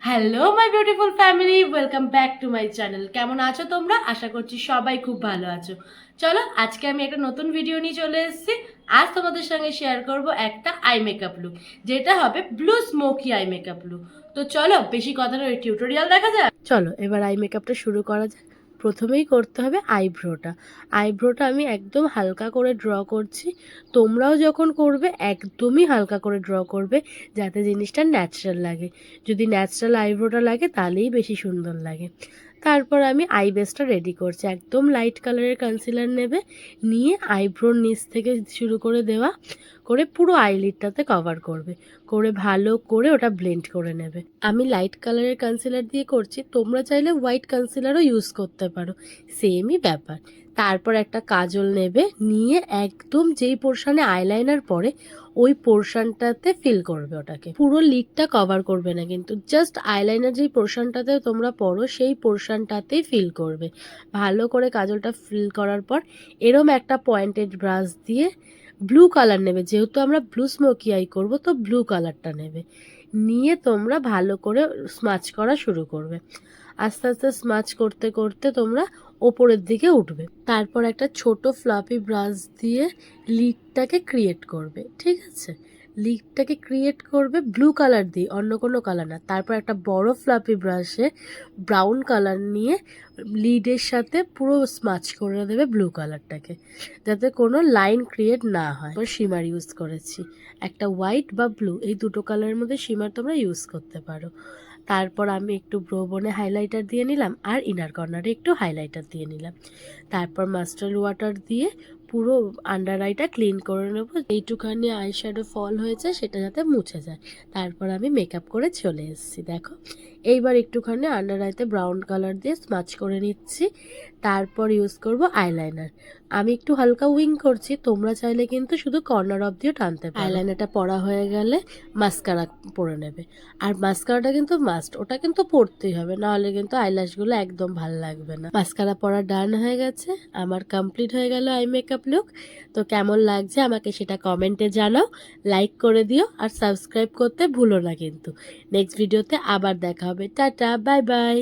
Hello my beautiful family, welcome back to my channel. কেমন আছো তোমরা? আশা করছি সবাই খুব ভালো আছো। চলো, আজকে আমি একটা নতুন ভিডিও নিয়ে চলে এসেছি। আজ তোমাদের সঙ্গে শেয়ার করব একটা আই মেকআপ লুক, যেটা হবে blue smoky eye makeup look. তো চলো, বেশি কথা নয়, টিউটোরিয়াল দেখা যাক। চলো এবার আই মেকআপটা শুরু করা যাক। প্রথমেই করতে হবে আইব্রোটা আমি একদম হালকা করে ড্র করছি। তোমরাও যখন করবে একদমই হালকা করে ড্র করবে, যাতে জিনিসটা ন্যাচারাল লাগে। যদি ন্যাচারাল আইব্রোটা লাগে তাহলেই বেশি সুন্দর লাগে। তারপর আমি আই বেসটা রেডি করছি। একদম লাইট কালারের কনসিলার নেবে, নিয়ে আইব্রোর নিচ থেকে শুরু করে দেওয়া করে পুরো আইলিডটাতে কভার করবে, করে ভালো করে ওটা ব্লেন্ড করে নেবে। আমি লাইট কালারের কনসিলার দিয়ে করছি, তোমরা চাইলে হোয়াইট কনসিলারও ইউজ করতে পারো, সেমই ব্যাপার। তারপর একটা কাজল নেবে, নিয়ে একদম যেই পোর্শনে আইলাইনার পরে ওই পোর্শনটাতে ফিল করবে ওটাকে। পুরো লিডটা কভার করবে না কিন্তু, জাস্ট আইলাইনার যেই পোর্শনটাতে তোমরা পড়ো সেই পোর্শনটাতেই ফিল করবে। ভালো করে কাজলটা ফিল করার পর এরম একটা পয়েন্টেড ব্রাশ দিয়ে ব্লু কালার নেবে, যেহেতু আমরা ব্লু স্মোকি আই করবো তো ব্লু কালারটা নেবে, নিয়ে তোমরা ভালো করে স্মাচ করা শুরু করবে। আস্তে আস্তে স্মাচ করতে করতে তোমরা ওপরের দিকে উঠবে। তারপর একটা ছোট ফ্লাফি ব্রাশ দিয়ে লিডটাকে ক্রিয়েট করবে, ঠিক আছে? লিডটাকে ক্রিয়েট করবে ব্লু কালার দিয়ে, অন্য কোনো কালার না। তারপর একটা বড় ফ্লাফি ব্রাশে ব্রাউন কালার নিয়ে লিডের সাথে পুরো স্মাচ করে দেবে ব্লু কালারটাকে, যাতে কোনো লাইন ক্রিয়েট না হয়। শিমার ইউজ করেছি, একটা হোয়াইট বা ব্লু, এই দুটো কালারের মধ্যে শিমার তোমরা ইউজ করতে পারো। তারপর আমি একটু ব্রো বোনে হাইলাইটার দিয়ে নিলাম, আর ইনার কর্নারে একটু হাইলাইটার দিয়ে নিলাম। তারপর মাস্টার্ড ওয়াটার দিয়ে পুরো আন্ডার আইটা ক্লিন করে নেবো, এইটুখানি আই শ্যাডো ফল হয়েছে সেটা যাতে মুছে যায়। তারপর আমি মেকআপ করে চলে এসেছি। দেখো, এইবার একটুখানি আন্ডার আইতে ব্রাউন কালার দিয়ে স্মাচ করে নিচ্ছি। তারপর ইউজ করব আইলাইনার। আমি একটু হালকা উইং করছি, তোমরা চাইলে কিন্তু শুধু কর্নার অফ দিয়েও টানতে পারো। আইলাইনারটা পরা হয়ে গেলে মাস্কারা পরে নেবে, আর মাস্কারাটা কিন্তু মাস্ট, ওটা কিন্তু পরতেই হবে, নাহলে কিন্তু আইল্যাশগুলো একদম ভালো লাগবে না। মাস্কারা পরা ডান হয়ে গেছে, আমার কমপ্লিট হয়ে গেল আই মেকআপ লুক। তো কেমন লাগছে আমাকে সেটা কমেন্টে জানাও, লাইক করে দিও, আর সাবস্ক্রাইব করতে ভুলো না কিন্তু। নেক্সট ভিডিওতে আবার দেখা হবে। Tata, bye bye.